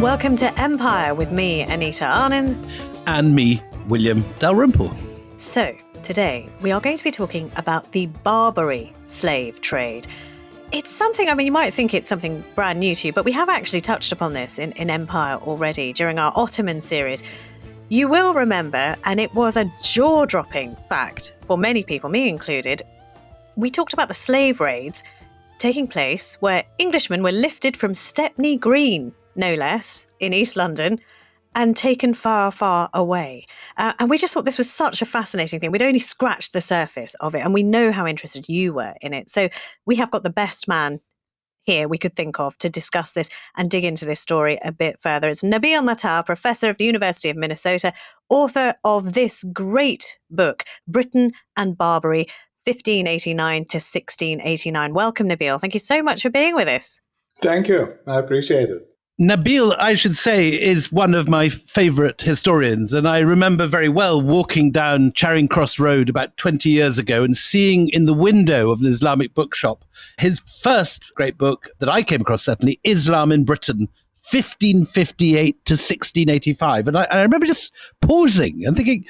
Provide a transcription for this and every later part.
and welcome to Empire with me, Anita Arnin. And me, William Dalrymple. So, today we are going to be talking about the Barbary slave trade. It's something, you might think it's something brand new to you, but we have actually touched upon this in Empire already during our Ottoman series. You will remember, and it was a jaw-dropping fact for many people, me included, we talked about the slave raids taking place where Englishmen were lifted from Stepney Green, no less, in East London, and taken far, far away. And we just thought this was such a fascinating thing. We'd only scratched the surface of it, and we know how interested you were in it. So we have got the best man here we could think of to discuss this and dig into this story a bit further. It's Nabil Matar, professor of the University of Minnesota, author of this great book, Britain and Barbary, 1589 to 1689. Welcome, Nabil. Thank you so much for being with us. Thank you. I appreciate it. Nabil, I should say, is one of my favourite historians. And I remember very well walking down Charing Cross Road about 20 years ago and seeing in the window of an Islamic bookshop his first great book that I came across, certainly, Islam in Britain, 1558 to 1685. And I remember just pausing and thinking,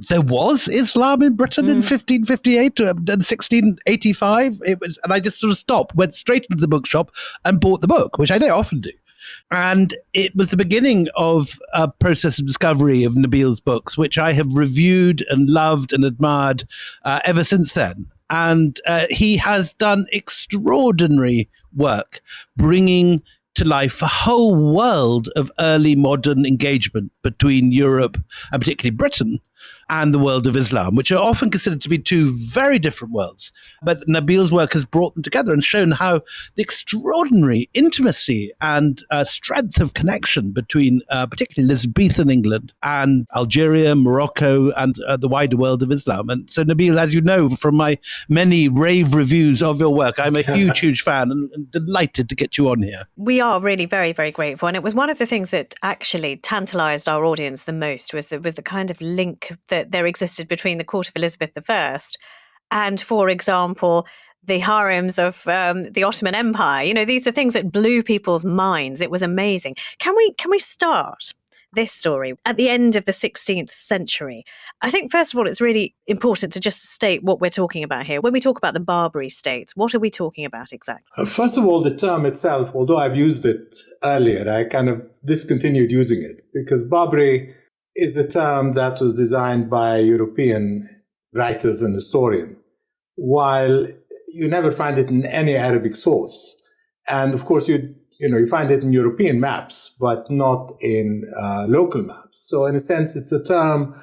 there was Islam in Britain in 1558 and 1685. And I just sort of stopped, went straight into the bookshop and bought the book, which I don't often do. And it was the beginning of a process of discovery of Nabil's books, which I have reviewed and loved and admired ever since then. And he has done extraordinary work bringing to life a whole world of early modern engagement between Europe and particularly Britain and the world of Islam, which are often considered to be two very different worlds. But Nabil's work has brought them together and shown how the extraordinary intimacy and strength of connection between particularly Elizabethan England and Algeria, Morocco, and the wider world of Islam. And so, Nabil, as you know from my many rave reviews of your work, I'm a huge fan and delighted to get you on here. We are really very, very grateful. And it was one of the things that actually tantalised our audience the most was the kind of link that there existed between the court of Elizabeth I and, for example, the harems of the Ottoman Empire. You know, these are things that blew people's minds. It was amazing. Can we start this story at the end of the 16th century? I think, first of all, it's really important to just state what we're talking about here. When we talk about the Barbary states, what are we talking about exactly? First of all, the term itself, although I've used it earlier, I kind of discontinued using it because Barbary is a term that was designed by European writers and historians, while you never find it in any Arabic source. And of course, you find it in European maps, but not in local maps. So in a sense, it's a term,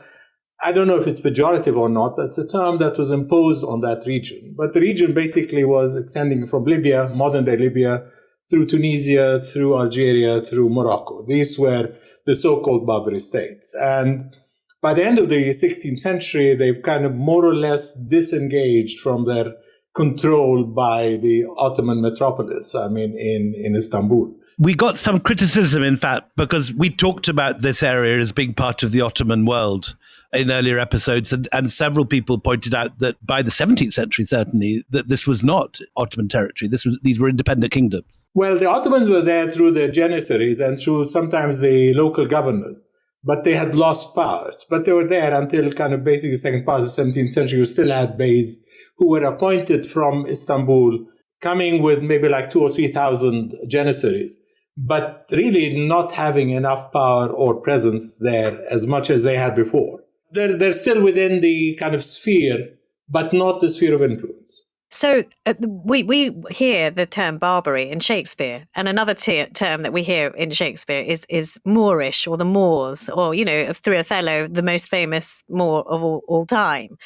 I don't know if it's pejorative or not, but it's a term that was imposed on that region. But the region basically was extending from Libya, modern-day Libya, through Tunisia, through Algeria, through Morocco. These were the so-called Barbary states. And by the end of the 16th century, they've kind of more or less disengaged from their control by the Ottoman metropolis, in Istanbul. We got some criticism, in fact, because we talked about this area as being part of the Ottoman world in earlier episodes, and several people pointed out that by the 17th century, certainly, that this was not Ottoman territory. These were independent kingdoms. Well, the Ottomans were there through the Janissaries and through sometimes the local governors, but they had lost powers. But they were there until kind of basically the second part of the 17th century. You still had beys who were appointed from Istanbul, coming with maybe like 2,000 or 3,000 Janissaries, but really not having enough power or presence there as much as they had before. They're still within the kind of sphere, but not the sphere of influence. So we hear the term Barbary in Shakespeare, and another term that we hear in Shakespeare is Moorish, or the Moors, or, through Othello, the most famous Moor of all time.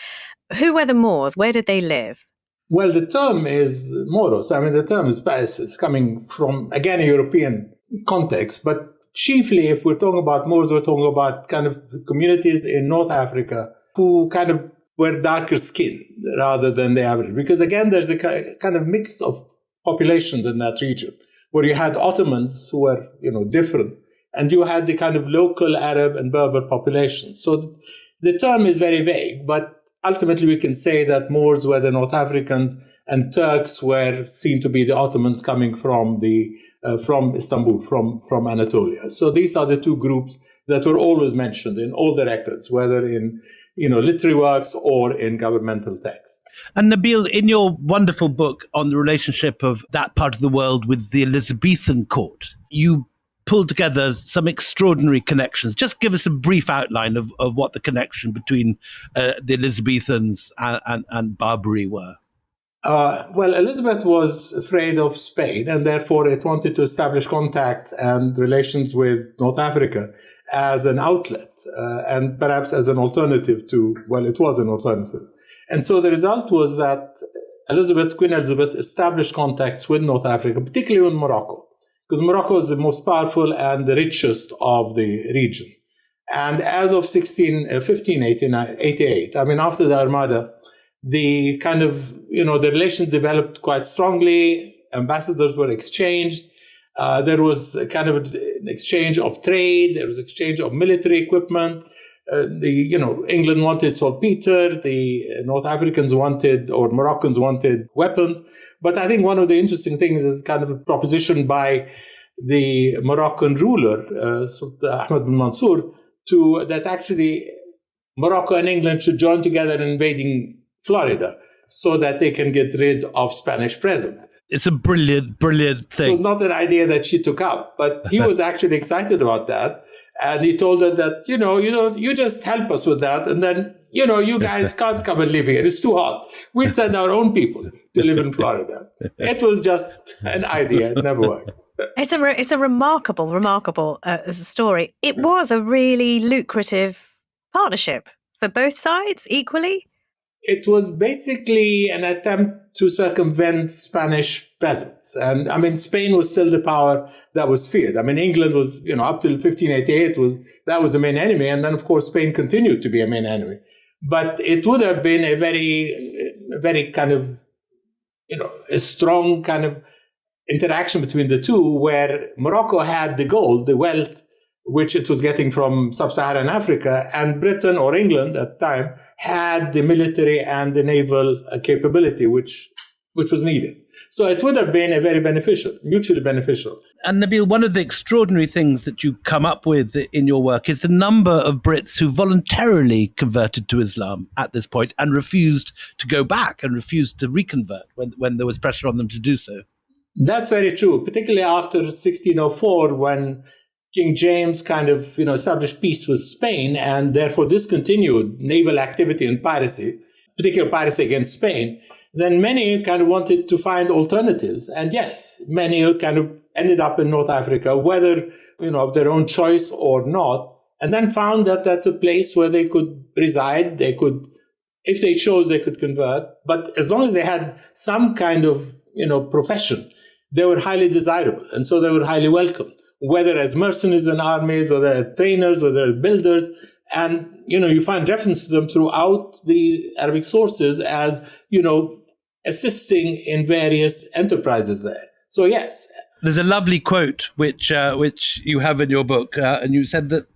Who were the Moors? Where did they live? Well, the term is Moros. The term is coming from, again, a European context, but chiefly, if we're talking about Moors, we're talking about kind of communities in North Africa who kind of were darker skinned rather than the average. Because again, there's a kind of mix of populations in that region, where you had Ottomans who were, different, and you had the kind of local Arab and Berber populations. So the term is very vague, but ultimately we can say that Moors were the North Africans and Turks were seen to be the Ottomans coming from from Istanbul, from Anatolia. So these are the two groups that were always mentioned in all the records, whether in literary works or in governmental texts. And Nabil, in your wonderful book on the relationship of that part of the world with the Elizabethan court, you pulled together some extraordinary connections. Just give us a brief outline of what the connection between the Elizabethans and Barbary were. Well, Elizabeth was afraid of Spain, and therefore it wanted to establish contacts and relations with North Africa as an outlet, and perhaps as an alternative to, well, it was an alternative. And so the result was that Queen Elizabeth established contacts with North Africa, particularly with Morocco, because Morocco is the most powerful and the richest of the region. And as of 1588, I mean, after the Armada, the kind of, the relations developed quite strongly. Ambassadors were exchanged. There was a kind of an exchange of trade. There was exchange of military equipment. England wanted saltpeter. The North Africans wanted, or Moroccans wanted, weapons. But I think one of the interesting things is kind of a proposition by the Moroccan ruler, Sultan Ahmed bin Mansour, that actually Morocco and England should join together in invading Florida so that they can get rid of Spanish presence. It's a brilliant thing. It was not an idea that she took up, but he was actually excited about that. And he told her that, you just help us with that. And then, you guys can't come and live here. It's too hot. We'll send our own people to live in Florida. It was just an idea. It never worked. It's a remarkable story. It was a really lucrative partnership for both sides equally. It was basically an attempt to circumvent Spanish presence. And I mean, Spain was still the power that was feared. I mean, England was, up till 1588, that was the main enemy. And then, of course, Spain continued to be a main enemy. But it would have been a very kind of, a strong kind of interaction between the two, where Morocco had the gold, the wealth, which it was getting from sub-Saharan Africa, and Britain or England at the time had the military and the naval capability, which was needed. So it would have been mutually beneficial. And Nabil, one of the extraordinary things that you come up with in your work is the number of Brits who voluntarily converted to Islam at this point and refused to go back and refused to reconvert when there was pressure on them to do so. That's very true, particularly after 1604, when King James kind of, established peace with Spain and therefore discontinued naval activity and piracy, particularly piracy against Spain. Then many kind of wanted to find alternatives. And yes, many kind of ended up in North Africa, whether, of their own choice or not, and then found that that's a place where they could reside. They could, if they chose, they could convert. But as long as they had some kind of, profession, they were highly desirable. And so they were highly welcomed, whether as mercenaries in armies, whether as trainers, whether as builders. And, you find reference to them throughout the Arabic sources as, assisting in various enterprises there. So, yes. There's a lovely quote which you have in your book, and you said that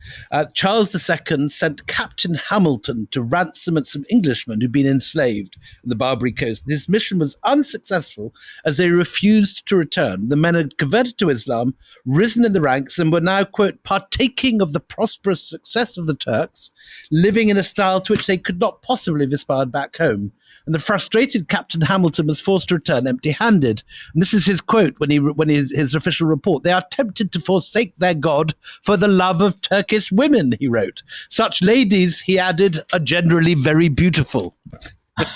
Charles II sent Captain Hamilton to ransom some Englishmen who'd been enslaved on the Barbary coast. This mission was unsuccessful as they refused to return. The men had converted to Islam, risen in the ranks, and were now, quote, partaking of the prosperous success of the Turks, living in a style to which they could not possibly have aspired back home. And the frustrated Captain Hamilton was forced to return empty-handed. And this is his quote when his official report. "They are tempted to forsake their God for the love of Turkish women," he wrote. "Such ladies," he added, "are generally very beautiful."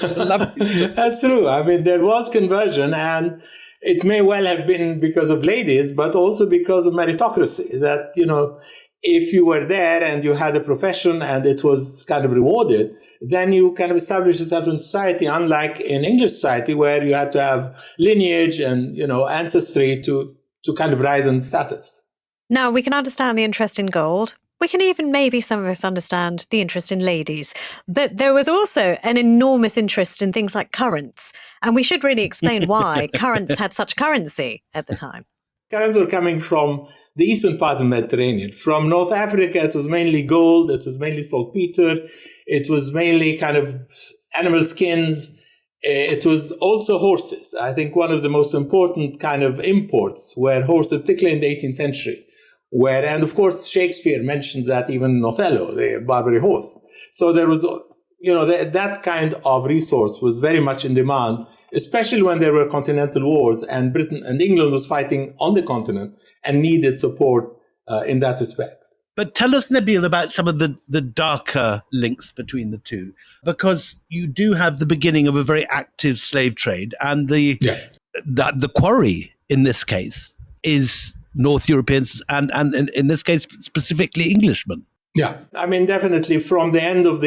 That's true. I mean, there was conversion, and it may well have been because of ladies, but also because of meritocracy. That, if you were there and you had a profession and it was kind of rewarded, then you kind of established yourself in society, unlike in English society where you had to have lineage and, ancestry to kind of rise in status. Now, we can understand the interest in gold. We can even maybe some of us understand the interest in ladies. But there was also an enormous interest in things like currents. And we should really explain why currents had such currency at the time. Currents were coming from the eastern part of the Mediterranean. From North Africa, it was mainly gold, it was mainly saltpeter, it was mainly kind of animal skins. It was also horses. I think one of the most important kind of imports were horses, particularly in the 18th century. And of course, Shakespeare mentions that even in Othello, the Barbary horse. So there was, that kind of resource was very much in demand, especially when there were continental wars and Britain and England was fighting on the continent and needed support in that respect. But tell us, Nabil, about some of the darker links between the two, because you do have the beginning of a very active slave trade, and the quarry in this case is North Europeans and in this case specifically Englishmen. Yeah, I mean, definitely from the end of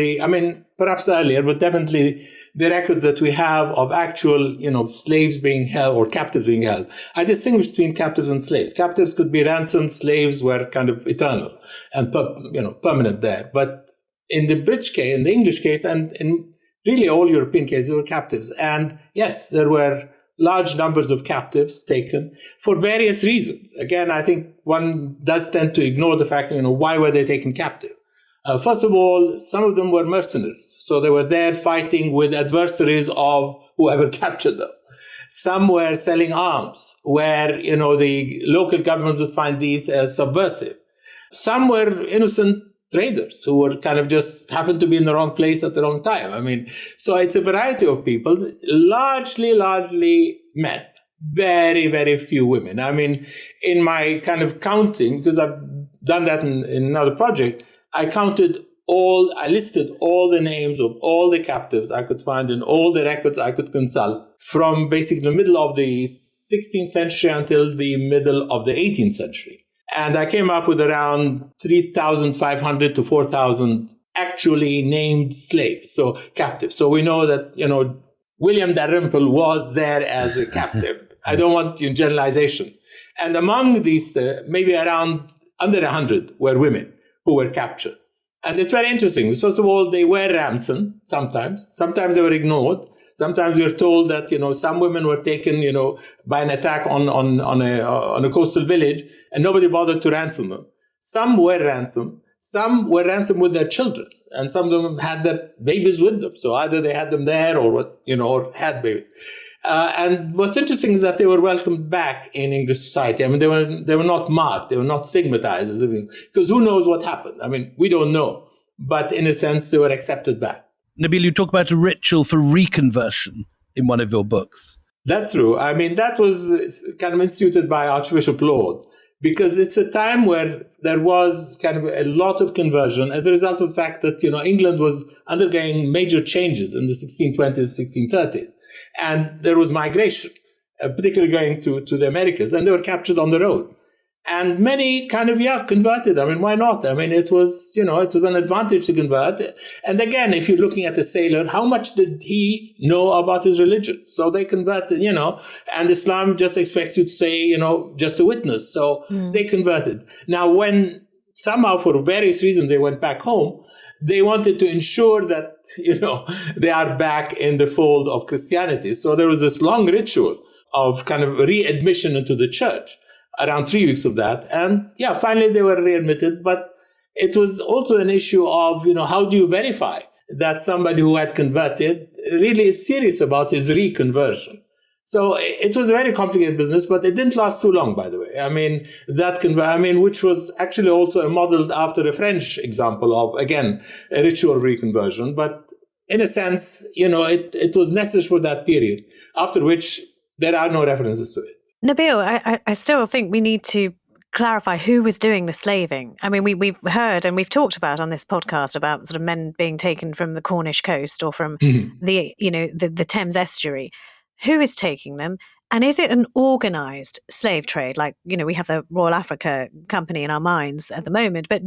perhaps earlier, but definitely the records that we have of actual, slaves being held or captives being held. I distinguish between captives and slaves. Captives could be ransomed, slaves were kind of eternal and, permanent there. But in the British case, in the English case, and in really all European cases, they were captives. And yes, there were large numbers of captives taken for various reasons. Again, I think one does tend to ignore the fact, why were they taken captive? First of all, some of them were mercenaries. So they were there fighting with adversaries of whoever captured them. Some were selling arms, where, the local government would find these as subversive. Some were innocent traders who were kind of just happened to be in the wrong place at the wrong time. So it's a variety of people, largely men, very, very few women. In my kind of counting, because I've done that in another project, I listed all the names of all the captives I could find in all the records I could consult from basically the middle of the 16th century until the middle of the 18th century. And I came up with around 3,500 to 4,000 actually named slaves, so captives. So we know that, William Dalrymple was there as a captive. I don't want generalization. And among these, maybe around under 100 were women who were captured. And it's very interesting. First of all, they were ransomed sometimes. Sometimes they were ignored. Sometimes we are told that, some women were taken, by an attack on a coastal village and nobody bothered to ransom them. Some were ransomed. Some were ransomed with their children, and some of them had their babies with them. So either they had them there or had babies. And what's interesting is that they were welcomed back in English society. They were not marked. They were not stigmatized, because who knows what happened? We don't know. But in a sense, they were accepted back. Nabil, you talk about a ritual for reconversion in one of your books. That's true. That was kind of instituted by Archbishop Laud, because it's a time where there was kind of a lot of conversion as a result of the fact that, England was undergoing major changes in the 1620s, 1630s. And there was migration, particularly going to the Americas, and they were captured on the road. And many kind of, converted. Why not? It was, it was an advantage to convert. And again, if you're looking at a sailor, how much did he know about his religion? So they converted, and Islam just expects you to say, just a witness. So they converted. Now, when somehow for various reasons they went back home, they wanted to ensure that, they are back in the fold of Christianity. So there was this long ritual of kind of readmission into the church. Around 3 weeks of that. And finally they were readmitted. But it was also an issue of, how do you verify that somebody who had converted really is serious about his reconversion? So it was a very complicated business, but it didn't last too long, by the way. Which was actually also modeled after a French example of, again, a ritual reconversion. But in a sense, it was necessary for that period, after which there are no references to it. Nabil, I still think we need to clarify who was doing the slaving. We've heard and we've talked about on this podcast about sort of men being taken from the Cornish coast or from the Thames estuary. Who is taking them? And is it an organised slave trade? Like, we have the Royal Africa Company in our minds at the moment, but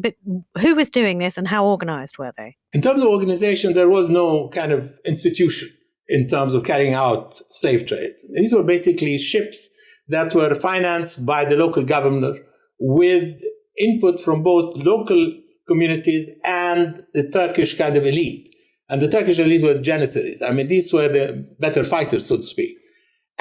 who was doing this and how organised were they? In terms of organisation, there was no kind of institution in terms of carrying out slave trade. These were basically ships that were financed by the local governor with input from both local communities and the Turkish kind of elite. And the Turkish elite were Janissaries. These were the better fighters, so to speak.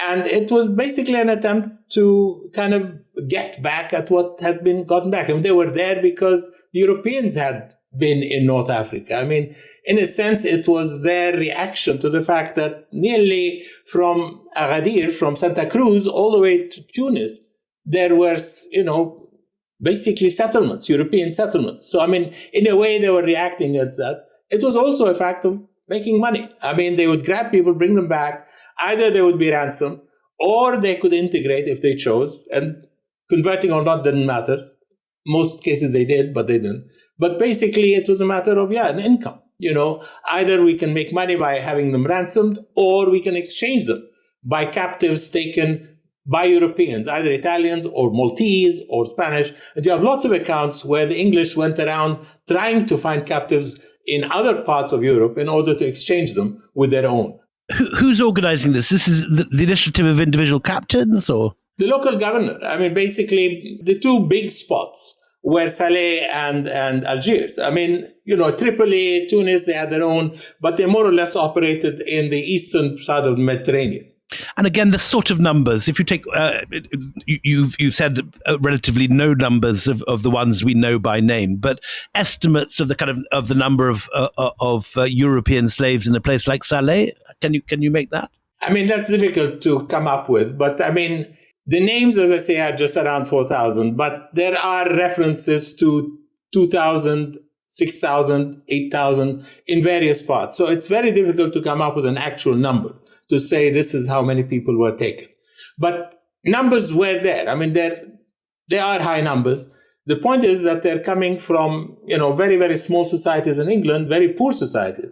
And it was basically an attempt to kind of get back at what had been gotten back. They were there because the Europeans had been in North Africa. I mean, in a sense, it was their reaction to the fact that nearly from Agadir, from Santa Cruz, all the way to Tunis, there were, basically settlements, European settlements. So, I mean, in a way, they were reacting against that. It was also a fact of making money. I mean, they would grab people, bring them back. Either they would be ransomed, or they could integrate if they chose. And converting or not didn't matter. Most cases they did, but they didn't. But basically, it was a matter of, an income. Either we can make money by having them ransomed, or we can exchange them by captives taken by Europeans, either Italians or Maltese or Spanish. And you have lots of accounts where the English went around trying to find captives in other parts of Europe in order to exchange them with their own. Who's organizing this? This is the initiative of individual captains, or? The local governor. I mean, basically, the two big spots were Saleh and Algiers. I mean, Tripoli, Tunis, they had their own, but they more or less operated in the eastern side of the Mediterranean. And again, the sort of numbers, if you take, you said relatively no numbers of the ones we know by name, but estimates of the number of European slaves in a place like Saleh, can you make that? I mean, that's difficult to come up with, but I mean, the names, as I say, are just around 4,000, but there are references to 2,000, 6,000, 8,000 in various parts. So it's very difficult to come up with an actual number to say this is how many people were taken. But numbers were there. I mean, they are high numbers. The point is that they're coming from, very, very small societies in England, very poor societies.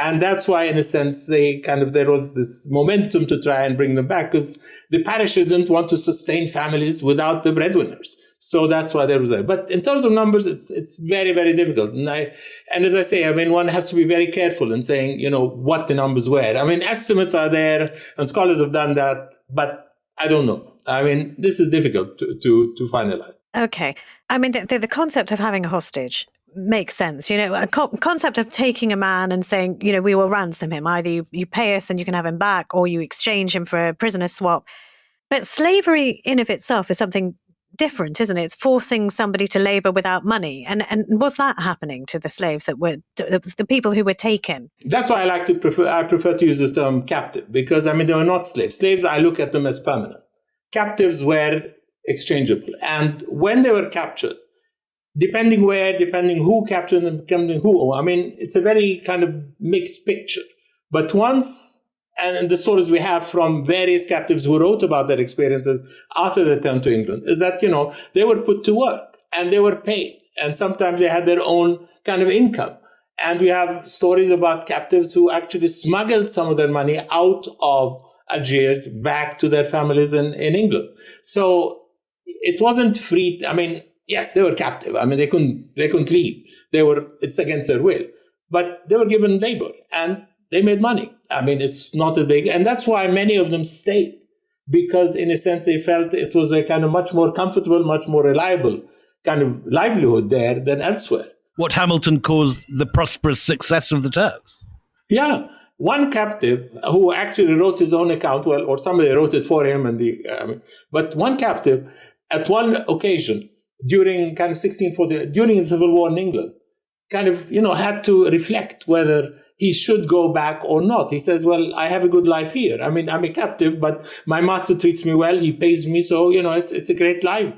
And that's why, in a sense, there was this momentum to try and bring them back, because the parishes didn't want to sustain families without the breadwinners. So that's why there was that. But in terms of numbers, it's very, very difficult. And as I say, I mean, one has to be very careful in saying, what the numbers were. I mean, estimates are there, and scholars have done that, but I don't know. I mean, this is difficult to finalize. Okay. I mean, the concept of having a hostage makes sense. A concept of taking a man and saying, we will ransom him. Either you pay us and you can have him back, or you exchange him for a prisoner swap. But slavery in of itself is something different, isn't it? It's forcing somebody to labor without money. And was that happening to the slaves that were the people who were taken? That's why I prefer to use this term captive, because I mean, they were not slaves. Slaves, I look at them as permanent. Captives were exchangeable. And when they were captured, depending who captured them, depending who, I mean, it's a very kind of mixed picture. But once, and the stories we have from various captives who wrote about their experiences after they returned to England, is that, they were put to work and they were paid. And sometimes they had their own kind of income. And we have stories about captives who actually smuggled some of their money out of Algiers back to their families in England. So it wasn't free. I mean, yes, they were captive. I mean, they couldn't leave. It's against their will. But they were given labor and they made money. I mean, it's not a big, and that's why many of them stayed, because in a sense they felt it was a kind of much more comfortable, much more reliable kind of livelihood there than elsewhere. What Hamilton calls the prosperous success of the Turks. Yeah. One captive who actually wrote his own account, or somebody wrote it for him, but one captive at one occasion during kind of 1640, during the Civil War in England, kind of, had to reflect whether he should go back or not. He says, well, I have a good life here. I mean, I'm a captive, but my master treats me well. He pays me. So, it's a great life.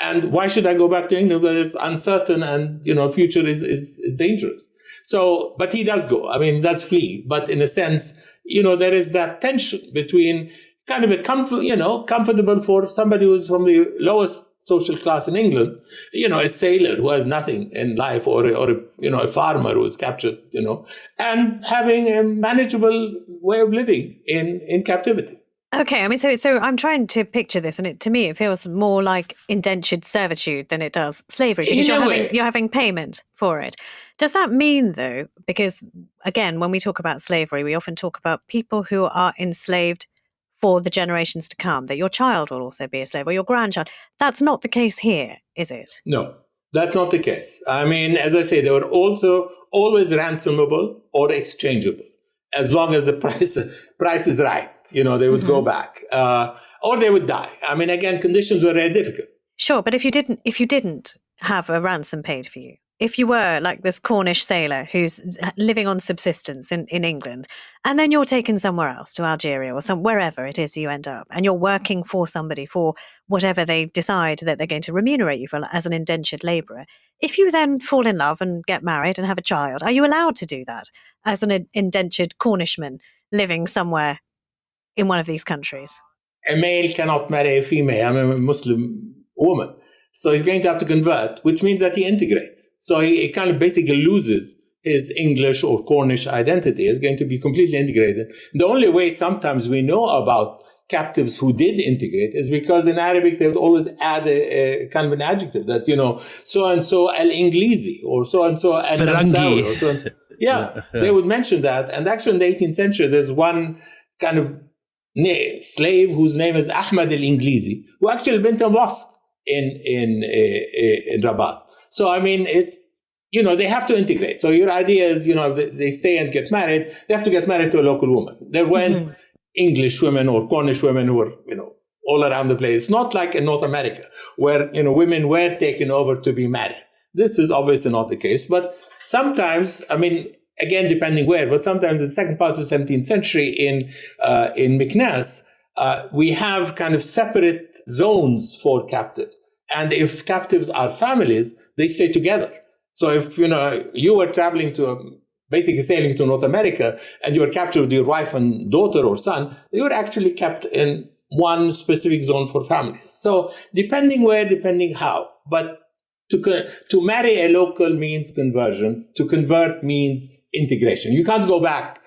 And why should I go back to England where it's uncertain and, future is dangerous? So, but he does go. I mean, does flee. But in a sense, there is that tension between kind of a comfortable for somebody who's from the lowest social class in England, a sailor who has nothing in life, or a farmer who is captured, and having a manageable way of living in captivity. Okay, I mean, so I'm trying to picture this, and to me, it feels more like indentured servitude than it does slavery, because you're having payment for it. Does that mean, though, because again, when we talk about slavery, we often talk about people who are enslaved for the generations to come, that your child will also be a slave, or your grandchild. That's not the case here, is it? No, that's not the case. I mean, as I say, they were also always ransomable or exchangeable, as long as the price is right. They would go back, or they would die. I mean, again, conditions were very difficult. Sure, but if you didn't have a ransom paid for you, if you were like this Cornish sailor who's living on subsistence in England, and then you're taken somewhere else to Algeria or wherever it is you end up, and you're working for somebody for whatever they decide that they're going to remunerate you for as an indentured labourer, if you then fall in love and get married and have a child, are you allowed to do that as an indentured Cornishman living somewhere in one of these countries? A male cannot marry a female, I mean, a Muslim woman. So he's going to have to convert, which means that he integrates. So he kind of basically loses his English or Cornish identity. He's going to be completely integrated. The only way sometimes we know about captives who did integrate is because in Arabic they would always add a kind of an adjective that, so-and-so al-Inglisi or so-and-so al-Namsawi or so-and-so. Yeah, they would mention that. And actually in the 18th century, there's one kind of slave whose name is Ahmad al-Inglisi, who actually built a mosque in Rabat. So, I mean, they have to integrate. So your idea is, if they stay and get married, they have to get married to a local woman. There weren't English women or Cornish women who were, all around the place. It's not like in North America where, women were taken over to be married. This is obviously not the case. But sometimes, I mean, again, depending where, but sometimes in the second part of the 17th century in Meknes, we have kind of separate zones for captives. And if captives are families, they stay together. So if, you were traveling basically sailing to North America and you were captured with your wife and daughter or son, you were actually kept in one specific zone for families. So depending where, depending how. But to marry a local means conversion. To convert means integration. You can't go back.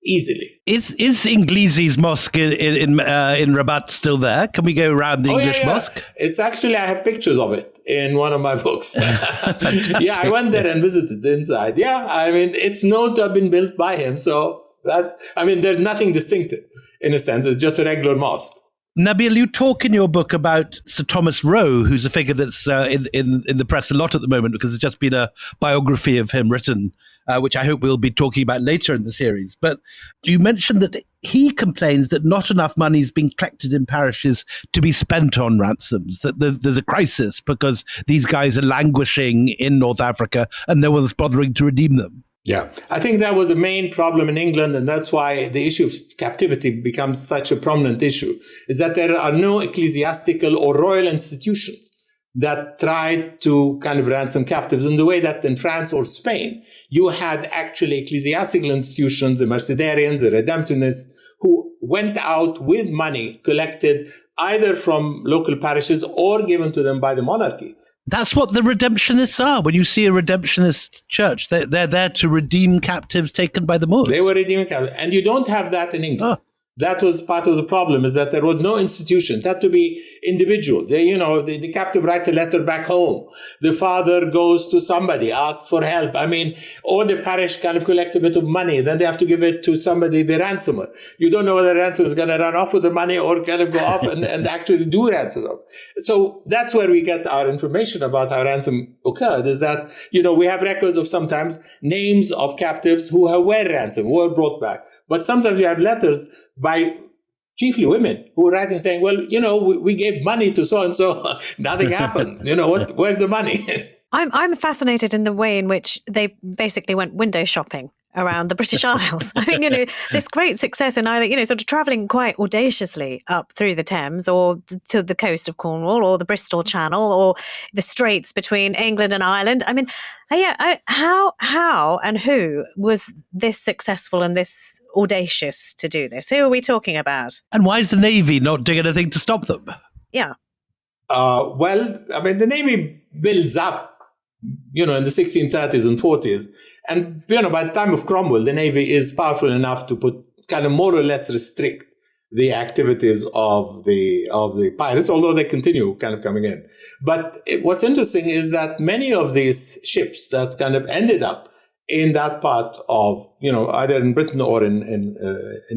Easily. Is Inglisi's mosque in Rabat still there? Can we go around the English mosque? It's actually, I have pictures of it in one of my books. Yeah, I went there and visited the inside. Yeah, I mean, it's known to have been built by him. So there's nothing distinctive in a sense. It's just a regular mosque. Nabil, you talk in your book about Sir Thomas Roe, who's a figure that's in the press a lot at the moment because there's just been a biography of him written, which I hope we'll be talking about later in the series. But you mentioned that he complains that not enough money is being collected in parishes to be spent on ransoms, that there's a crisis because these guys are languishing in North Africa and no one's bothering to redeem them. Yeah, I think that was the main problem in England, and that's why the issue of captivity becomes such a prominent issue, is that there are no ecclesiastical or royal institutions that tried to kind of ransom captives in the way that in France or Spain, you had actually ecclesiastical institutions, the Mercedarians, the Redemptionists, who went out with money collected either from local parishes or given to them by the monarchy. That's what the Redemptionists are. When you see a Redemptionist church, they're there to redeem captives taken by the Moors. They were redeeming captives. And you don't have that in England. Oh. That was part of the problem, is that there was no institution. It had to be individual. The captive writes a letter back home. The father goes to somebody, asks for help. I mean, or the parish kind of collects a bit of money. Then they have to give it to somebody, the ransomer. You don't know whether the ransomer is going to run off with the money or kind of go off and actually do ransom. So that's where we get our information about how ransom occurred, is that, we have records of sometimes names of captives who were ransomed, who were brought back. But sometimes we have letters by chiefly women who were writing saying, well, we gave money to so-and-so, nothing happened. Where's the money? I'm fascinated in the way in which they basically went window shopping around the British Isles. I mean, this great success in either, sort of travelling quite audaciously up through the Thames or to the coast of Cornwall or the Bristol Channel or the straits between England and Ireland. I mean, how and who was this successful and this audacious to do this? Who are we talking about? And why is the Navy not doing anything to stop them? Yeah. The Navy builds up, in the 1630s and 40s. And, by the time of Cromwell, the Navy is powerful enough to put kind of more or less restrict the activities of the pirates, although they continue kind of coming in. But what's interesting is that many of these ships that kind of ended up in that part of, either in Britain or in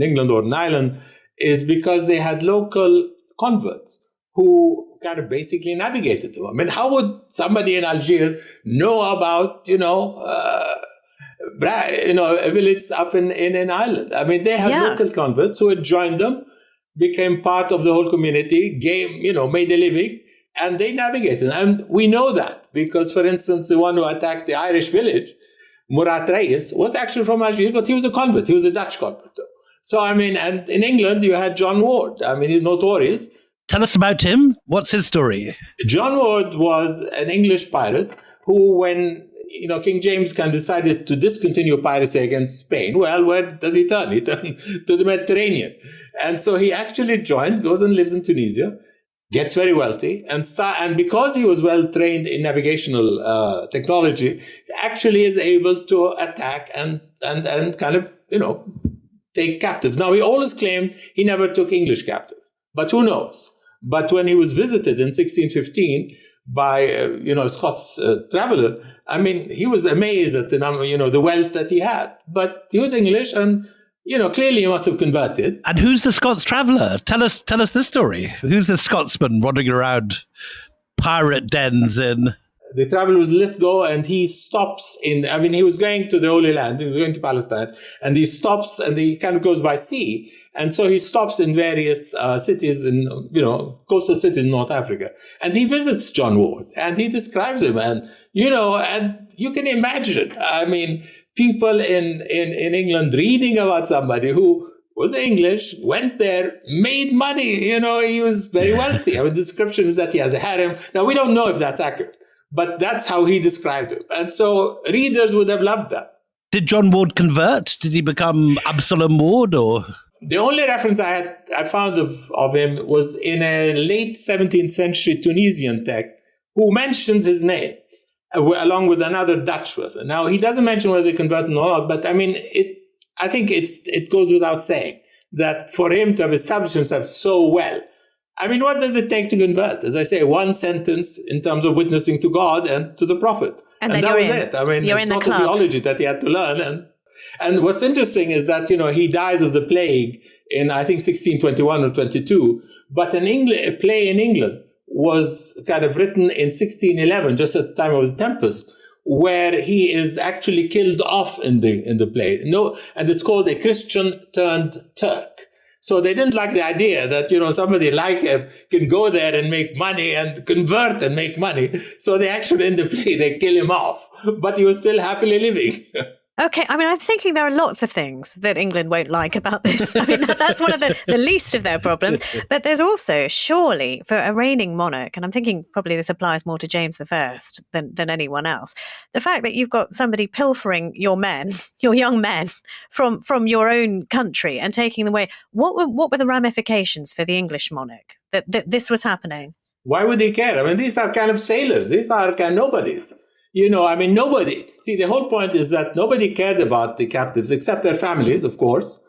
England or in Ireland, is because they had local converts who kind of basically navigated them. I mean, how would somebody in Algiers know about, a village up in Ireland? I mean, they had local converts who had joined them, became part of the whole community, made a living, And they navigated. And we know that because, for instance, the one who attacked the Irish village, Murat Reis, was actually from Algiers, but he was a convert. He was a Dutch convert. So, I mean, and in England, you had John Ward. I mean, he's notorious. Tell us about him. What's his story? John Ward was an English pirate who, when King James decided to discontinue piracy against Spain, well, where does he turn? He turned to the Mediterranean. And so he actually goes and lives in Tunisia, gets very wealthy, and because he was well trained in navigational technology, actually is able to attack and take captives. Now, he always claimed he never took English captives, but who knows? But when he was visited in 1615 by a Scots traveler, I mean, he was amazed at the wealth that he had. But he was English, and clearly he must have converted. And who's the Scots traveller? Tell us this story. Who's the Scotsman wandering around pirate dens in? The traveler was Lithgow, and he stops he was going to the Holy Land, he was going to Palestine, and he stops, and he kind of goes by sea. And so he stops in various cities in, coastal cities in North Africa. And he visits John Ward, and he describes him. And, and you can imagine, I mean, people in England reading about somebody who was English, went there, made money, he was very wealthy. I mean, the description is that he has a harem. Now, we don't know if that's accurate, but that's how he described him. And so readers would have loved that. Did John Ward convert? Did he become Absalom Ward, or? The only reference I found of him was in a late 17th century Tunisian text who mentions his name along with another Dutch person. Now, he doesn't mention whether they converted or not, but I mean, I think it goes without saying that for him to have established himself so well, I mean, what does it take to convert? As I say, one sentence in terms of witnessing to God and to the prophet. And that was it. I mean, it's not a theology that he had to learn. And what's interesting is that, he dies of the plague in, I think, 1621 or 22. But a play in England was kind of written in 1611, just at the time of the Tempest, where he is actually killed off in the play. And it's called A Christian Turned Turk. So they didn't like the idea that, somebody like him can go there and make money and convert and make money. So they actually, in the play, they kill him off. But he was still happily living. Okay, I mean, I'm thinking there are lots of things that England won't like about this. I mean, that's one of the least of their problems. But there's also, surely, for a reigning monarch, and I'm thinking probably this applies more to James I than anyone else, the fact that you've got somebody pilfering your young men, from your own country and taking them away. What were the ramifications for the English monarch that this was happening? Why would he care? I mean, these are kind of sailors. These are kind of nobodies. Nobody. See, the whole point is that nobody cared about the captives except their families, of course,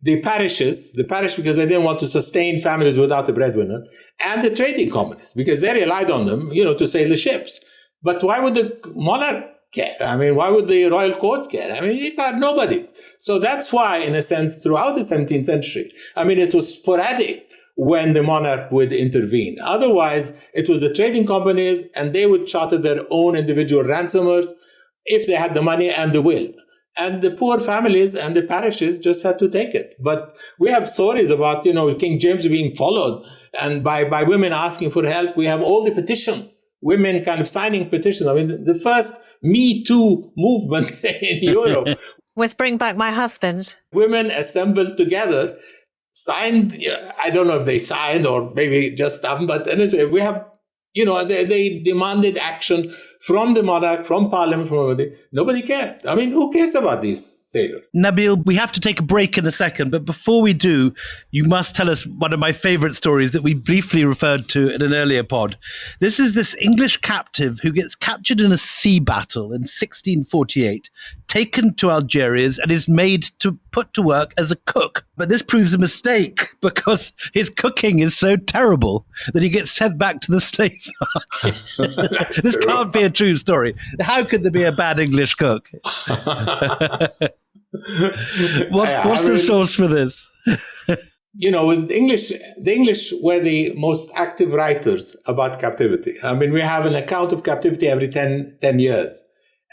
the parish because they didn't want to sustain families without a breadwinner, and the trading companies because they relied on them, to sail the ships. But why would the monarch care? I mean, why would the royal courts care? I mean, these are nobody. So that's why, in a sense, throughout the 17th century, I mean, it was sporadic when the monarch would intervene. Otherwise, it was the trading companies, and they would charter their own individual ransomers if they had the money and the will. And the poor families and the parishes just had to take it. But we have stories about, King James being followed and by women asking for help. We have all the petitions, women kind of signing petitions. I mean, the first Me Too movement in Europe was Bring Back My Husband. Women assembled together, signed, I don't know if they signed or maybe just done, but anyway, we have, they demanded action from the monarch, from parliament, from everybody. Nobody cared. I mean, who cares about these sailors? Nabil, we have to take a break in a second, but before we do, you must tell us one of my favorite stories that we briefly referred to in an earlier pod. This is this English captive who gets captured in a sea battle in 1648, taken to Algiers, and is made to put to work as a cook. But this proves a mistake because his cooking is so terrible that he gets sent back to the slave market. This can't be a true story. How could there be a bad English cook? What's the source for this? With the English were the most active writers about captivity. I mean, we have an account of captivity every 10 years.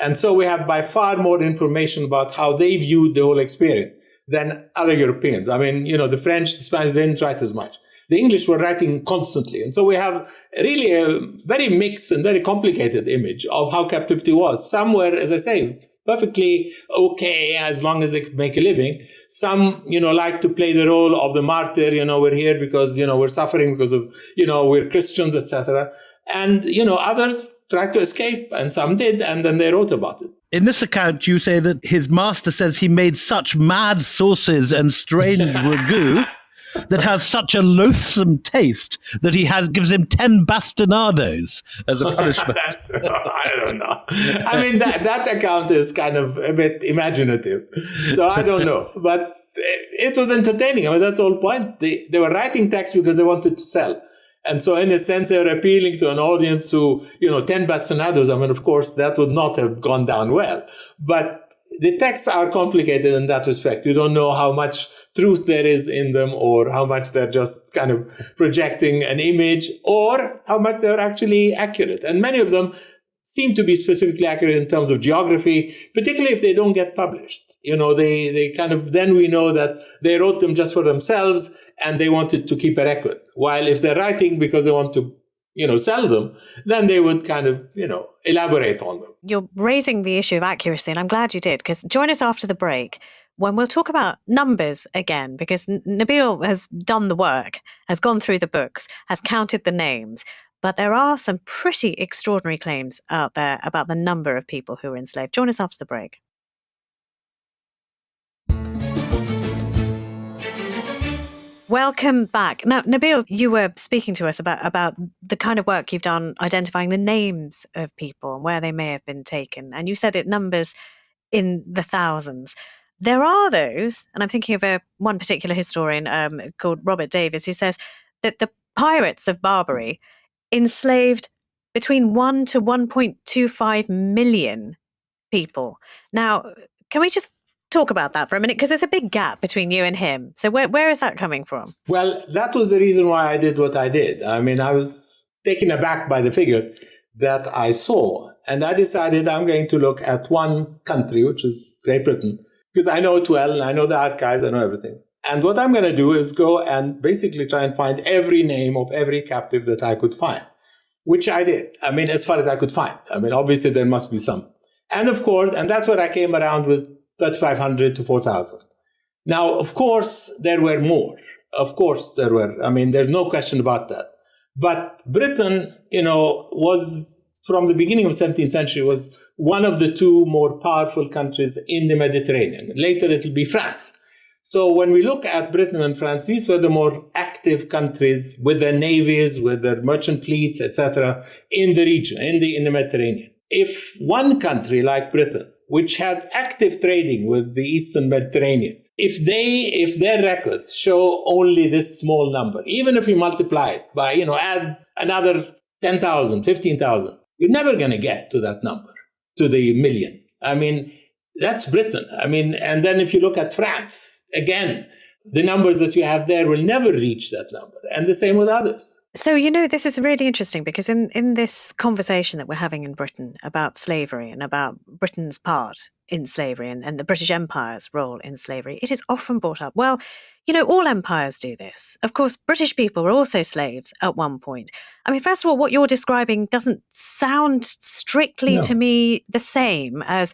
And so we have by far more information about how they viewed the whole experience than other Europeans. I mean, the French, the Spanish, they didn't write as much. the English were writing constantly. And so we have really a very mixed and very complicated image of how captivity was. Some were, as I say, perfectly okay as long as they could make a living. Some, like to play the role of the martyr, we're here because, we're suffering because of, we're Christians, etc. And, others tried to escape, and some did, and then they wrote about it. In this account, you say that his master says he made such mad sauces and strange ragout that has such a loathsome taste that he gives him 10 bastinados as a punishment. I don't know. I mean, that account is kind of a bit imaginative. So I don't know. But it was entertaining. I mean, that's the whole point. They were writing text because they wanted to sell. And so in a sense, they were appealing to an audience who, 10 bastinados, I mean, of course, that would not have gone down well. But the texts are complicated in that respect. You don't know how much truth there is in them, or how much they're just kind of projecting an image, or how much they're actually accurate. And many of them seem to be specifically accurate in terms of geography, particularly if they don't get published. They kind of, then we know that they wrote them just for themselves and they wanted to keep a record. While if they're writing because they want to, sell them, then they would kind of, elaborate on them. You're raising the issue of accuracy, and I'm glad you did, because join us after the break when we'll talk about numbers again, because Nabil has done the work, has gone through the books, has counted the names. But there are some pretty extraordinary claims out there about the number of people who were enslaved. Join us after the break. Welcome back. Now, Nabil, you were speaking to us about the kind of work you've done identifying the names of people and where they may have been taken. And you said it numbers in the thousands. There are those, and I'm thinking of one particular historian called Robert Davies, who says that the pirates of Barbary enslaved between 1 to 1.25 million people. Now, can we just talk about that for a minute? Because there's a big gap between you and him. So where is that coming from? Well, that was the reason why I did what I did. I mean, I was taken aback by the figure that I saw. And I decided I'm going to look at one country, which is Great Britain, because I know it well, and I know the archives, I know everything. And what I'm going to do is go and basically try and find every name of every captive that I could find, which I did. I mean, as far as I could find. I mean, obviously there must be some. And of course, and that's what I came around with, 3,500 to 4,000. Now, of course, there were more. Of course, there were. I mean, there's no question about that. But Britain, was, from the beginning of the 17th century, was one of the two more powerful countries in the Mediterranean. Later, it'll be France. So when we look at Britain and France, these were the more active countries with their navies, with their merchant fleets, etc., in the region, in the Mediterranean. If one country like Britain, which had active trading with the Eastern Mediterranean, if their records show only this small number, even if you multiply it by, add another 10,000, 15,000, you're never going to get to that number, to the million. I mean, that's Britain. I mean, and then if you look at France, again, the numbers that you have there will never reach that number. And the same with others. So, this is really interesting because in this conversation that we're having in Britain about slavery and about Britain's part in slavery and the British Empire's role in slavery, it is often brought up, well, all empires do this. Of course, British people were also slaves at one point. I mean, first of all, what you're describing doesn't sound strictly to me the same as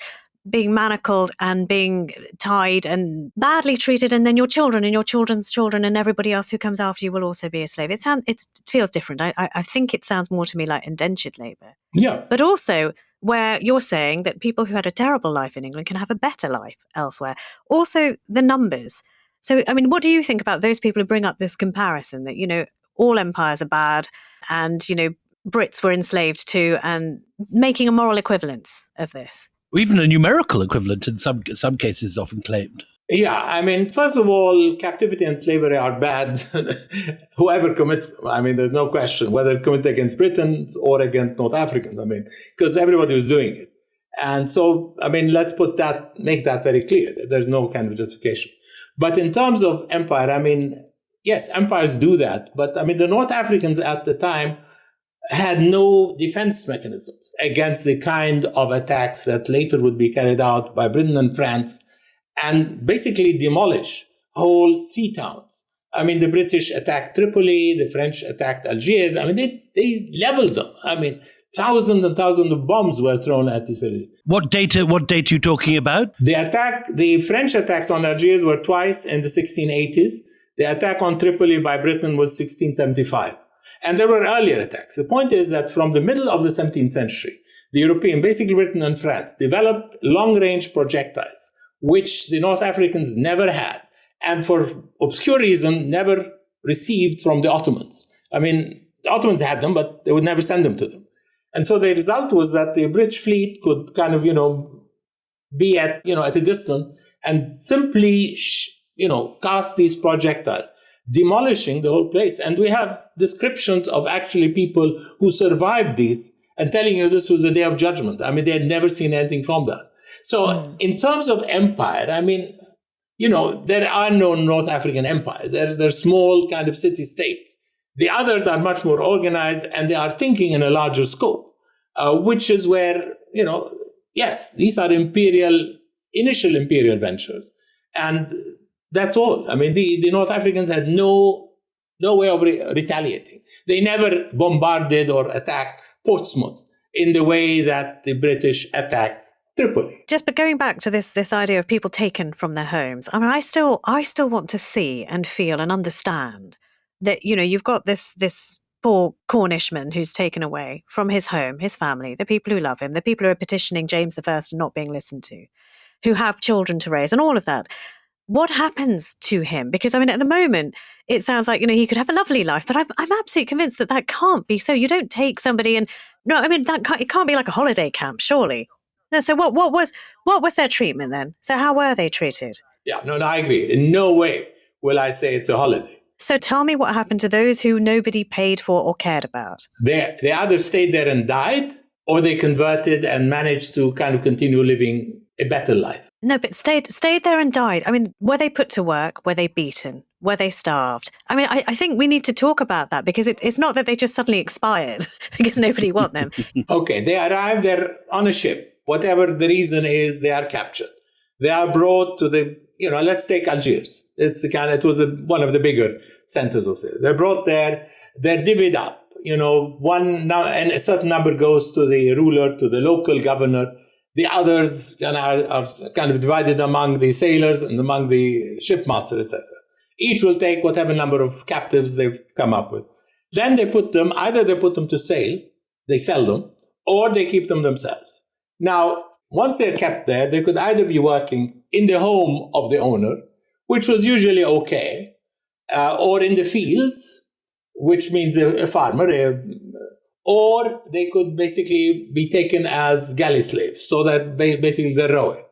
being manacled and being tied and badly treated, and then your children and your children's children and everybody else who comes after you will also be a slave. It feels different. I think it sounds more to me like indentured labour. Yeah. But also where you're saying that people who had a terrible life in England can have a better life elsewhere. Also the numbers. So, I mean, what do you think about those people who bring up this comparison that, all empires are bad and, Brits were enslaved too, and making a moral equivalence of this? Even a numerical equivalent in some cases is often claimed. Yeah, I mean, first of all, captivity and slavery are bad. Whoever commits, I mean, there's no question whether committed against Britons or against North Africans, I mean, because everybody was doing it. And so, I mean, let's make that very clear. There's no kind of justification. But in terms of empire, I mean, yes, empires do that. But I mean, the North Africans at the time had no defense mechanisms against the kind of attacks that later would be carried out by Britain and France and basically demolish whole sea towns. I mean, the British attacked Tripoli, the French attacked Algiers. I mean, they leveled them. I mean, thousands and thousands of bombs were thrown at this area. What date are you talking about? The French attacks on Algiers were twice in the 1680s. The attack on Tripoli by Britain was 1675. And there were earlier attacks. The point is that from the middle of the 17th century, the European, basically Britain and France, developed long-range projectiles, which the North Africans never had, and for obscure reason, never received from the Ottomans. I mean, the Ottomans had them, but they would never send them to them. And so the result was that the British fleet could kind of, be at a distance and simply, cast these projectiles, demolishing the whole place. And we have descriptions of actually people who survived these and telling you this was the day of judgment. I mean, they had never seen anything from that. So in terms of empire, I mean, there are no North African empires. They're small kind of city-state. The others are much more organized and they are thinking in a larger scope, which is where, yes, these are initial imperial ventures. And that's all. I mean, the North Africans had no way of retaliating. They never bombarded or attacked Portsmouth in the way that the British attacked Tripoli. But going back to this idea of people taken from their homes, I mean, I still want to see and feel and understand that, you've got this poor Cornishman who's taken away from his home, his family, the people who love him, the people who are petitioning James I and not being listened to, who have children to raise and all of that. What happens to him? Because, I mean, at the moment, it sounds like, he could have a lovely life, but I'm absolutely convinced that can't be so. You don't take somebody and, no, I mean, it can't be like a holiday camp, surely. No, so what was their treatment then? So how were they treated? Yeah, no, I agree. In no way will I say it's a holiday. So tell me what happened to those who nobody paid for or cared about. They either stayed there and died, or they converted and managed to kind of continue living a better life. No, but stayed there and died. I mean, were they put to work? Were they beaten? Were they starved? I mean, I think we need to talk about that because it's not that they just suddenly expired because nobody want them. Okay, they arrive there on a ship. Whatever the reason is, they are captured. They are brought to let's take Algiers. It was one of the bigger centers of sales. They're brought there. They're divvied up. And a certain number goes to the ruler, to the local governor. The others are kind of divided among the sailors and among the shipmaster, etc. Each will take whatever number of captives they've come up with. Then either they put them to sale, they sell them, or they keep them themselves. Now, once they're kept there, they could either be working in the home of the owner, which was usually okay, or in the fields, which means a farmer, or they could basically be taken as galley slaves, so that basically they're rowing.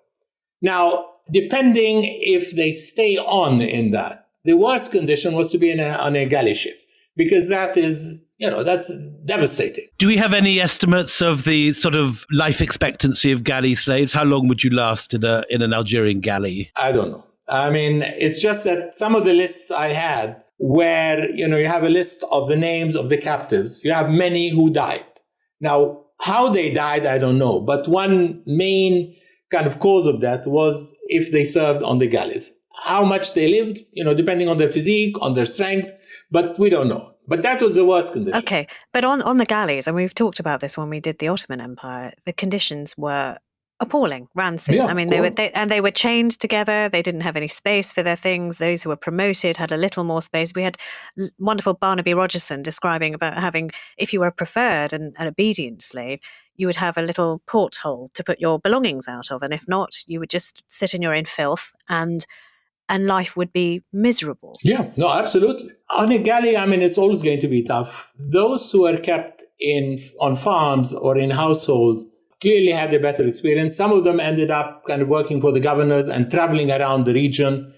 Now, depending if they stay on in that, the worst condition was to be on a galley ship, because that is, that's devastating. Do we have any estimates of the sort of life expectancy of galley slaves? How long would you last in an Algerian galley? I don't know. I mean, it's just that some of the lists I had where, you have a list of the names of the captives. You have many who died. Now, how they died, I don't know. But one main kind of cause of that was if they served on the galleys. How much they lived, depending on their physique, on their strength, but we don't know. But that was the worst condition. Okay, but on the galleys, and we've talked about this when we did the Ottoman Empire, the conditions were appalling, rancid. Yeah, I mean, they were chained together. They didn't have any space for their things. Those who were promoted had a little more space. We had wonderful Barnaby Rogerson describing about having, if you were a preferred and an obedient slave, you would have a little porthole to put your belongings out of, and if not, you would just sit in your own filth and life would be miserable. Yeah, no, absolutely. On a galley, I mean, it's always going to be tough. Those who are kept on farms or in households clearly had a better experience. Some of them ended up kind of working for the governors and traveling around the region.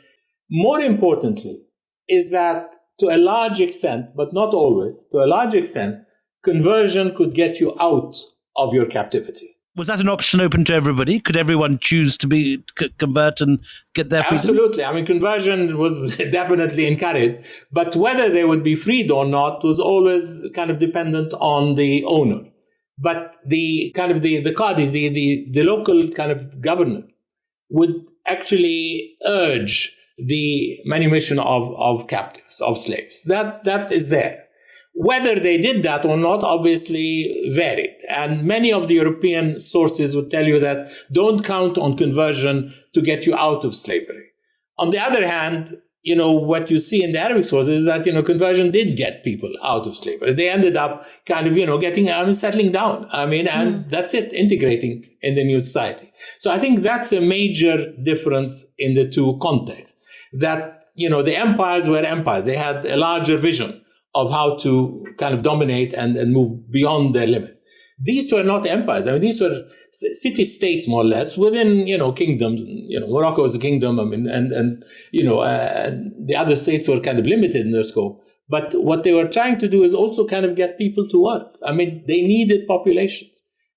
More importantly, is that to a large extent, but not always, to a large extent, conversion could get you out of your captivity. Was that an option open to everybody? Could everyone choose to convert and get their freedom? Absolutely. I mean, conversion was definitely encouraged, but whether they would be freed or not was always kind of dependent on the owner. But the qadis, the local kind of governor would actually urge the manumission of captives, of slaves. That is there. Whether they did that or not obviously varied. And many of the European sources would tell you that don't count on conversion to get you out of slavery. On the other hand, what you see in the Arabic sources is that, conversion did get people out of slavery. They ended up kind of, settling down. And that's it, integrating in the new society. So I think that's a major difference in the two contexts. That, the empires were empires. They had a larger vision of how to kind of dominate and move beyond their limit. These were not empires. These were city-states, more or less, within, kingdoms. Morocco was a kingdom, and the other states were kind of limited in their scope. But what they were trying to do is also kind of get people to work. They needed populations.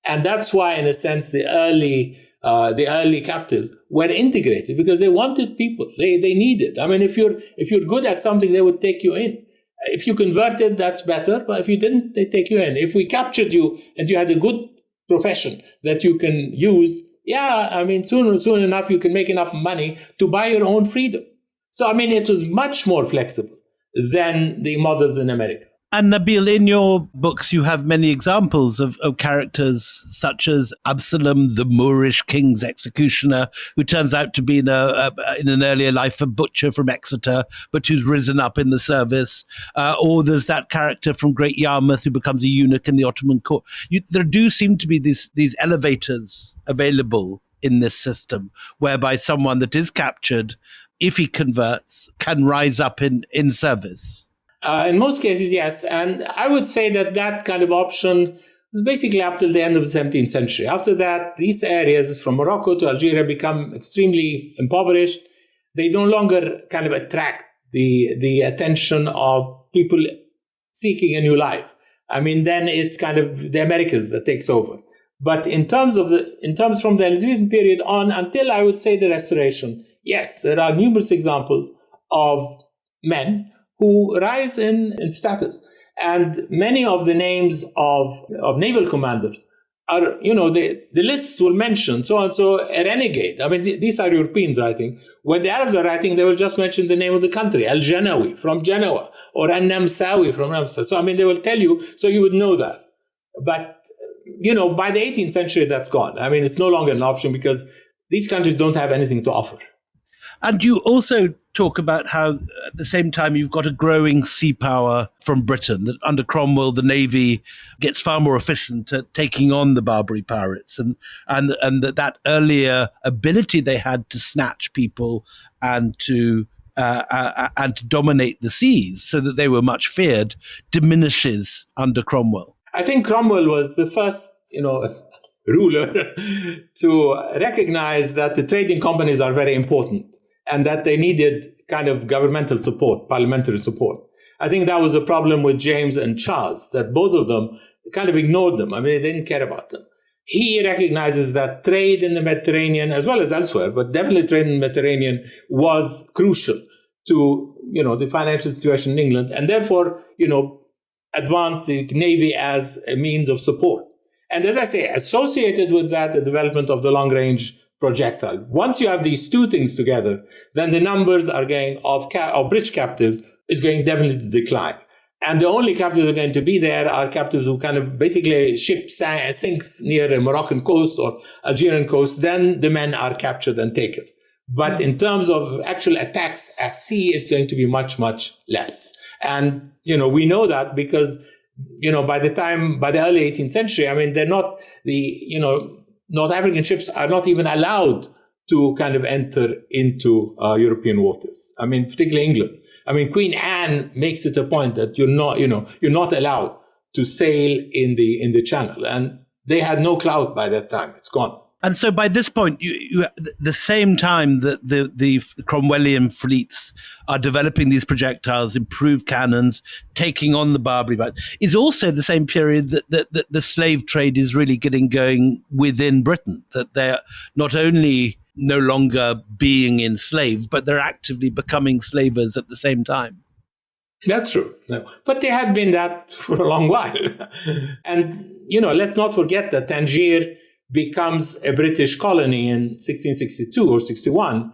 And that's why, in a sense, the early captives were integrated because they wanted people. They needed. If you're good at something, they would take you in. If you converted, that's better. But if you didn't, they take you in. If we captured you and you had a good profession that you can use, soon enough, you can make enough money to buy your own freedom. So, it was much more flexible than the models in America. And Nabil, in your books, you have many examples of characters such as Absalom, the Moorish king's executioner, who turns out to be in an earlier life a butcher from Exeter, but who's risen up in the service. Or there's that character from Great Yarmouth who becomes a eunuch in the Ottoman court. There do seem to be these elevators available in this system, whereby someone that is captured, if he converts, can rise up in service. In most cases, yes. And I would say that kind of option was basically up till the end of the 17th century. After that, these areas from Morocco to Algeria become extremely impoverished. They no longer kind of attract the attention of people seeking a new life. Then it's kind of the Americas that takes over. But in terms from the Elizabethan period on until I would say the Restoration, yes, there are numerous examples of men who rise in status. And many of the names of naval commanders are, the lists will mention so-and-so a renegade. These are Europeans writing. When the Arabs are writing, they will just mention the name of the country, Al-Janawi from Genoa, or An-Namsawi from Ramsa. So, they will tell you, so you would know that. But, by the 18th century, that's gone. It's no longer an option because these countries don't have anything to offer. And you also talk about how, at the same time, you've got a growing sea power from Britain, that under Cromwell, the Navy gets far more efficient at taking on the Barbary pirates, and that earlier ability they had to snatch people and to dominate the seas so that they were much feared diminishes under Cromwell. I think Cromwell was the first, ruler to recognize that the trading companies are very important and that they needed kind of governmental support, parliamentary support. I think that was a problem with James and Charles, that both of them kind of ignored them. They didn't care about them. He recognizes that trade in the Mediterranean, as well as elsewhere, but definitely trade in the Mediterranean was crucial to, the financial situation in England, and therefore, advanced the Navy as a means of support. And as I say, associated with that, the development of the long-range projectile. Once you have these two things together, then the numbers are going of British captives is going definitely to decline. And the only captives that are going to be there are captives who kind of basically a ship sinks near a Moroccan coast or Algerian coast, then the men are captured and taken. But in terms of actual attacks at sea, it's going to be much, much less. And, we know that because, by the early 18th century, they're not North African ships are not even allowed to kind of enter into European waters. Particularly England. Queen Anne makes it a point that you're not allowed to sail in the Channel, and they had no clout by that time. It's gone. And so by this point, you the same time that the Cromwellian fleets are developing these projectiles, improved cannons, taking on the Barbary, is also the same period that the slave trade is really getting going within Britain, that they're not only no longer being enslaved, but they're actively becoming slavers at the same time. That's true. No. But they had been that for a long while. And, let's not forget that Tangier becomes a British colony in 1662 or 61.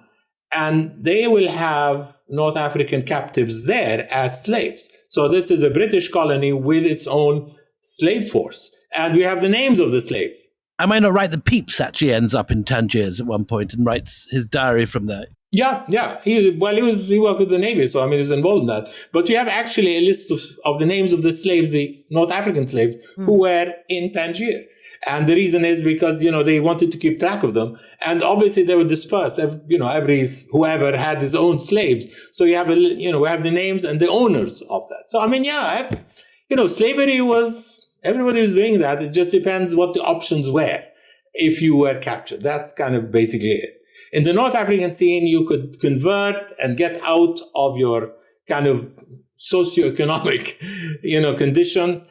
and they will have North African captives there as slaves. So this is a British colony with its own slave force. And we have the names of the slaves. Am I not right that Pepys actually ends up in Tangiers at one point and writes his diary from there? Yeah. He worked with the Navy, so he was involved in that. But we have actually a list of the names of the slaves, the North African slaves, who were in Tangier. And the reason is because, they wanted to keep track of them. And obviously they were dispersed, whoever had his own slaves. So we have the names and the owners of that. So, slavery everybody was doing that. It just depends what the options were if you were captured. That's kind of basically it. In the North African scene, you could convert and get out of your kind of socioeconomic, condition,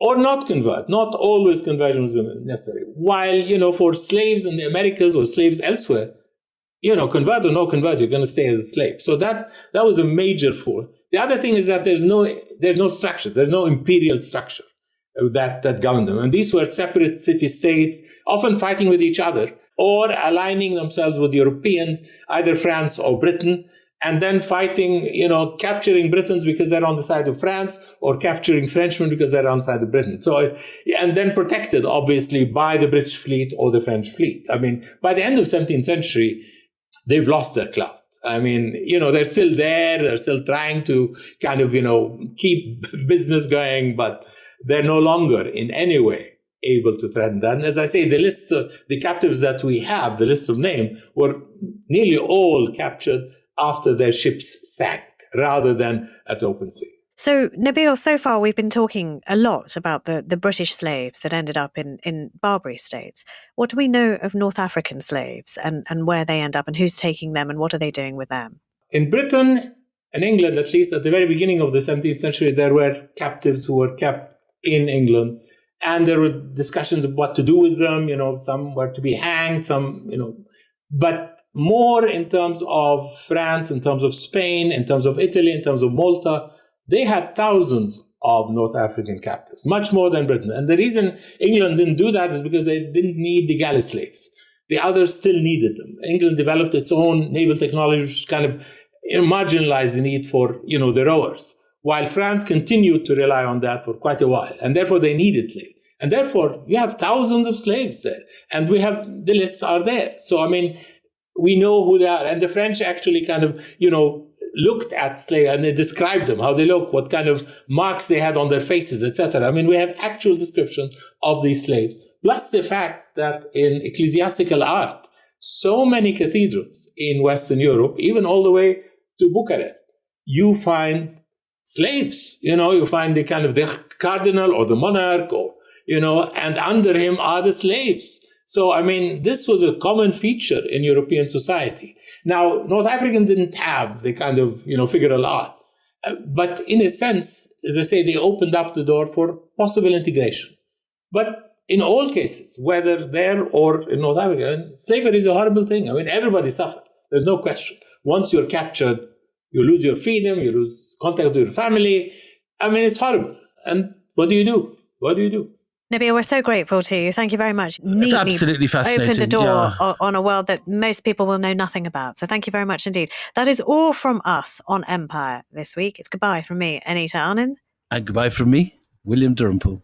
or not convert. Not always conversion was necessary. While, for slaves in the Americas or slaves elsewhere, convert or no convert, you're going to stay as a slave. So that was a major flaw. The other thing is that there's no structure. There's no imperial structure that governed them. And these were separate city-states, often fighting with each other or aligning themselves with Europeans, either France or Britain, and then fighting, capturing Britons because they're on the side of France, or capturing Frenchmen because they're on the side of Britain. So, and then protected, obviously, by the British fleet or the French fleet. By the end of 17th century, they've lost their clout. They're still there. They're still trying to kind of, keep business going, but they're no longer in any way able to threaten that. And as I say, the list of the captives that we have, the list of name, were nearly all captured after their ships sank, rather than at open sea. So, Nabil, so far we've been talking a lot about the British slaves that ended up in Barbary states. What do we know of North African slaves and where they end up and who's taking them and what are they doing with them? In Britain and England, at least at the very beginning of the 17th century, there were captives who were kept in England. And there were discussions of what to do with them. Some were to be hanged, some, but more in terms of France, in terms of Spain, in terms of Italy, in terms of Malta, they had thousands of North African captives, much more than Britain. And the reason England didn't do that is because they didn't need the galley slaves. The others still needed them. England developed its own naval technology, which kind of marginalized the need for, the rowers, while France continued to rely on that for quite a while. And therefore they needed slaves. And therefore you have thousands of slaves there. And the lists are there. So, we know who they are. And the French actually kind of, looked at slaves and they described them, how they look, what kind of marks they had on their faces, etc. We have actual descriptions of these slaves. Plus the fact that in ecclesiastical art, so many cathedrals in Western Europe, even all the way to Bucharest, you find slaves. You find the kind of the cardinal or the monarch, or, and under him are the slaves. So, this was a common feature in European society. Now, North Africans didn't have the kind of, figural art. But in a sense, as I say, they opened up the door for possible integration. But in all cases, whether there or in North Africa, slavery is a horrible thing. Everybody suffered. There's no question. Once you're captured, you lose your freedom, you lose contact with your family. It's horrible. And what do you do? What do you do? Nabil, we're so grateful to you. Thank you very much. Neatly absolutely fascinating. Opened a door on a world that most people will know nothing about. So thank you very much indeed. That is all from us on Empire this week. It's goodbye from me, Anita Anand. And goodbye from me, William Davenport.